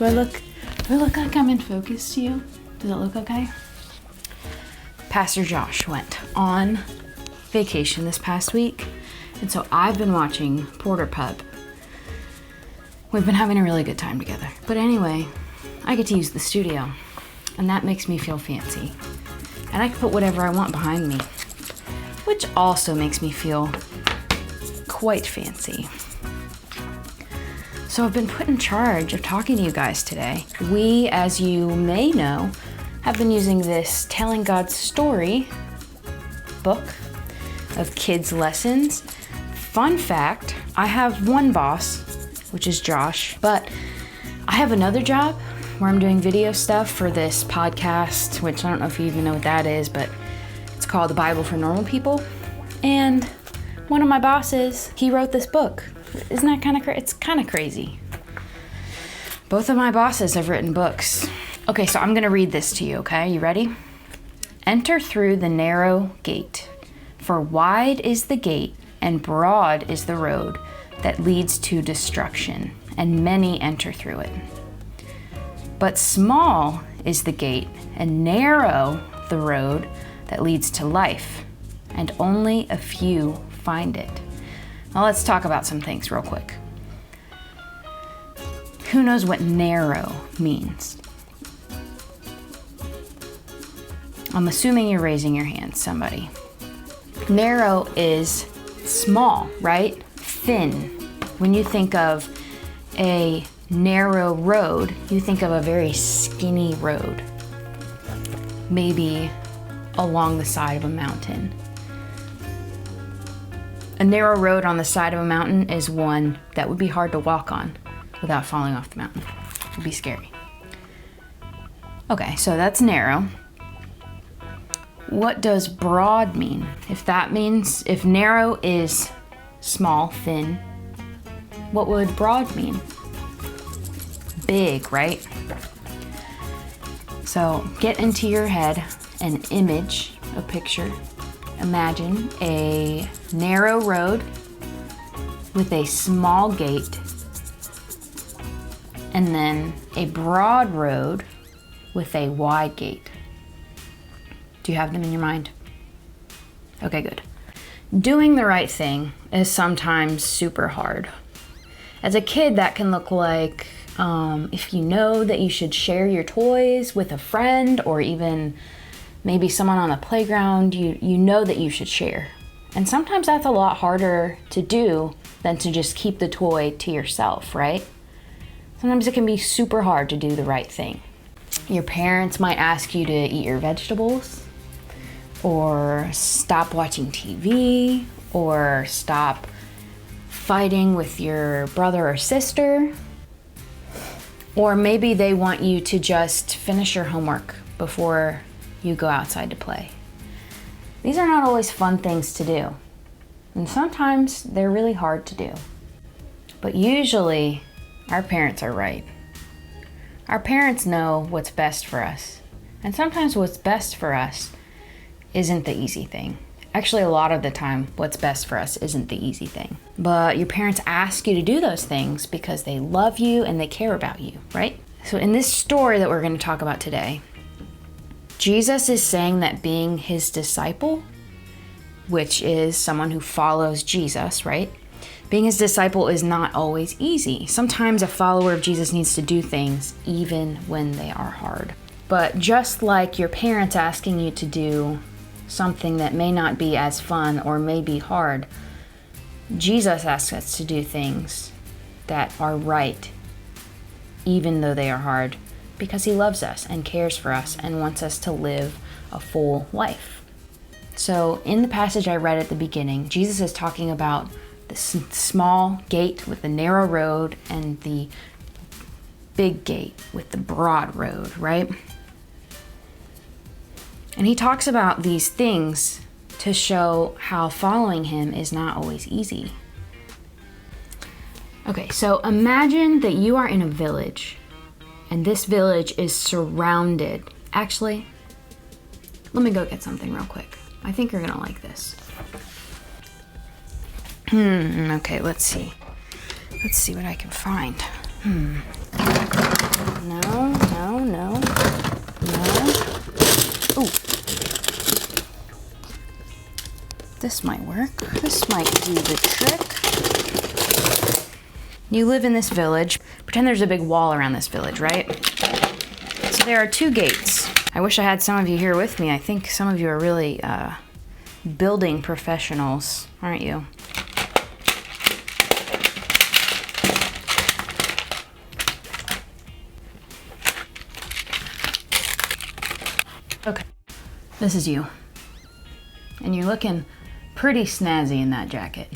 Do I look like I'm in focus to you? Does it look okay? Pastor Josh went on vacation this past week, and so I've been watching Porter Pup. We've been having a really good time together. But anyway, I get to use the studio, and that makes me feel fancy. And I can put whatever I want behind me, which also makes me feel quite fancy. So I've been put in charge of talking to you guys today. We, as you may know, have been using this Telling God's Story book of kids' lessons. Fun fact, I have one boss, which is Josh, but I have another job where I'm doing video stuff for this podcast, which I don't know if you even know what that is, but it's called The Bible for Normal People. And one of my bosses, he wrote this book. Isn't that kind of crazy? It's kind of crazy. Both of my bosses have written books. Okay, so I'm gonna read this to you, okay? You ready? Enter through the narrow gate, for wide is the gate and broad is the road that leads to destruction, and many enter through it. But small is the gate and narrow the road that leads to life, and only a few find it. Now let's talk about some things real quick. Who knows what narrow means? I'm assuming you're raising your hand, somebody. Narrow is small, right? Thin. When you think of a narrow road, you think of a very skinny road, maybe along the side of a mountain. A narrow road on the side of a mountain is one that would be hard to walk on without falling off the mountain. It would be scary. Okay, so that's narrow. What does broad mean? If narrow is small, thin, what would broad mean? Big, right? So get into your head an image, a picture. Imagine a narrow road with a small gate, and then a broad road with a wide gate. Do you have them in your mind? Okay, good. Doing the right thing is sometimes super hard. As a kid, that can look like if you know that you should share your toys with a friend or even maybe someone on the playground, you know that you should share. And sometimes that's a lot harder to do than to just keep the toy to yourself, right? Sometimes it can be super hard to do the right thing. Your parents might ask you to eat your vegetables, or stop watching TV, or stop fighting with your brother or sister. Or maybe they want you to just finish your homework before you go outside to play. These are not always fun things to do. And sometimes they're really hard to do. But usually, our parents are right. Our parents know what's best for us. And sometimes what's best for us isn't the easy thing. Actually, a lot of the time, what's best for us isn't the easy thing. But your parents ask you to do those things because they love you and they care about you, right? So in this story that we're going to talk about today, Jesus is saying that being his disciple, which is someone who follows Jesus, right? Being his disciple is not always easy. Sometimes a follower of Jesus needs to do things even when they are hard. But just like your parents asking you to do something that may not be as fun or may be hard, Jesus asks us to do things that are right, even though they are hard, because he loves us and cares for us and wants us to live a full life. So in the passage I read at the beginning, Jesus is talking about the small gate with the narrow road and the big gate with the broad road, right? And he talks about these things to show how following him is not always easy. Okay, so imagine that you are in a village, and this village is surrounded. Actually, let me go get something real quick. I think you're gonna like this. Okay, let's see. Let's see what I can find. No, no, no, no. Ooh. This might work. This might do the trick. You live in this village. Pretend there's a big wall around this village, right? So there are 2 gates. I wish I had some of you here with me. I think some of you are really building professionals, aren't you? Okay, this is you. And you're looking pretty snazzy in that jacket.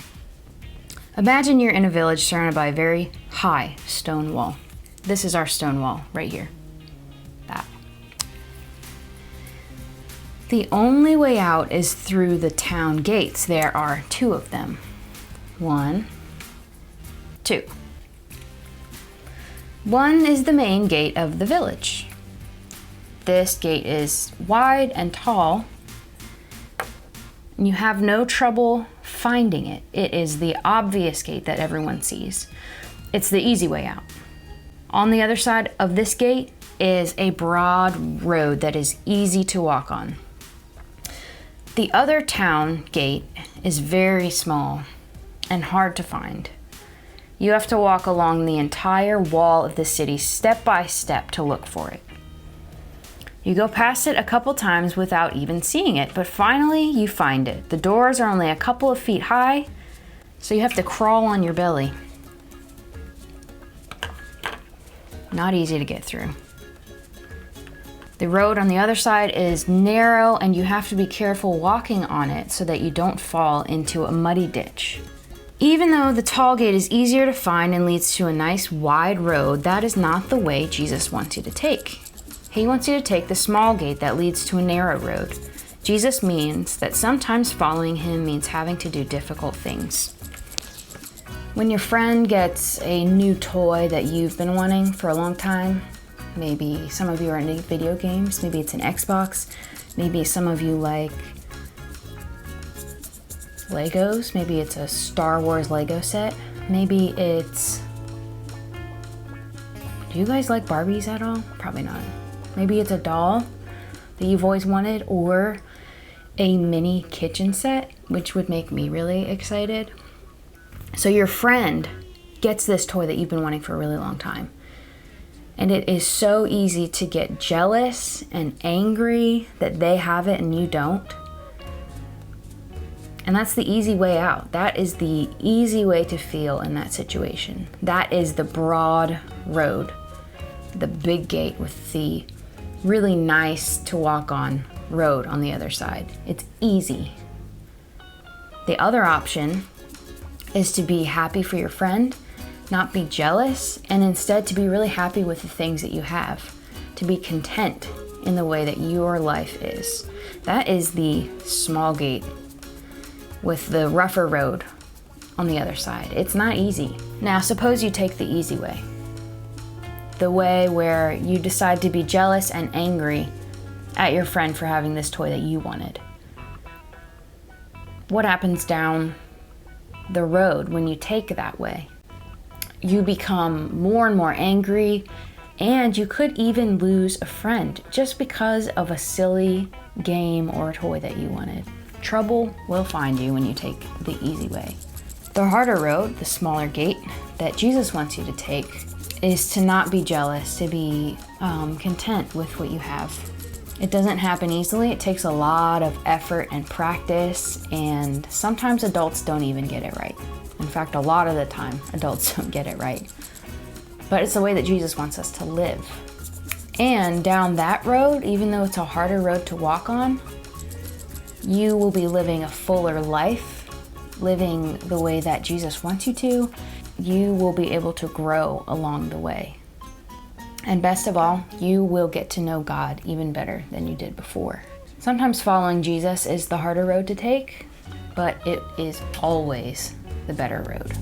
Imagine you're in a village surrounded by a very high stone wall. This is our stone wall right here. That. The only way out is through the town gates. There are 2 of them. 1, 2. One is the main gate of the village. This gate is wide and tall, and you have no trouble finding it. It is the obvious gate that everyone sees. It's the easy way out. On the other side of this gate is a broad road that is easy to walk on. The other town gate is very small and hard to find. You have to walk along the entire wall of the city step by step to look for it. You go past it a couple times without even seeing it, but finally you find it. The doors are only a couple of feet high, so you have to crawl on your belly. Not easy to get through. The road on the other side is narrow, and you have to be careful walking on it so that you don't fall into a muddy ditch. Even though the tall gate is easier to find and leads to a nice wide road, that is not the way Jesus wants you to take. He wants you to take the small gate that leads to a narrow road. Jesus means that sometimes following him means having to do difficult things. When your friend gets a new toy that you've been wanting for a long time, maybe some of you are into video games, maybe it's an Xbox, maybe some of you like Legos, maybe it's a Star Wars Lego set, maybe it's... Do you guys like Barbies at all? Probably not. Maybe it's a doll that you've always wanted, or a mini kitchen set, which would make me really excited. So your friend gets this toy that you've been wanting for a really long time. And it is so easy to get jealous and angry that they have it and you don't. And that's the easy way out. That is the easy way to feel in that situation. That is the broad road, the big gate with the really nice to walk on road on the other side. It's easy. The other option is to be happy for your friend, not be jealous, and instead to be really happy with the things that you have, to be content in the way that your life is. That is the small gate with the rougher road on the other side. It's not easy. Now, suppose you take the easy way. The way where you decide to be jealous and angry at your friend for having this toy that you wanted. What happens down the road when you take that way? You become more and more angry, and you could even lose a friend just because of a silly game or a toy that you wanted. Trouble will find you when you take the easy way. The harder road, the smaller gate that Jesus wants you to take, is to not be jealous, to be content with what you have. It doesn't happen easily. It takes a lot of effort and practice, and sometimes adults don't even get it right. In fact, a lot of the time, adults don't get it right. But it's the way that Jesus wants us to live. And down that road, even though it's a harder road to walk on, you will be living a fuller life, living the way that Jesus wants you to. You will be able to grow along the way. And best of all, you will get to know God even better than you did before. Sometimes following Jesus is the harder road to take, but it is always the better road.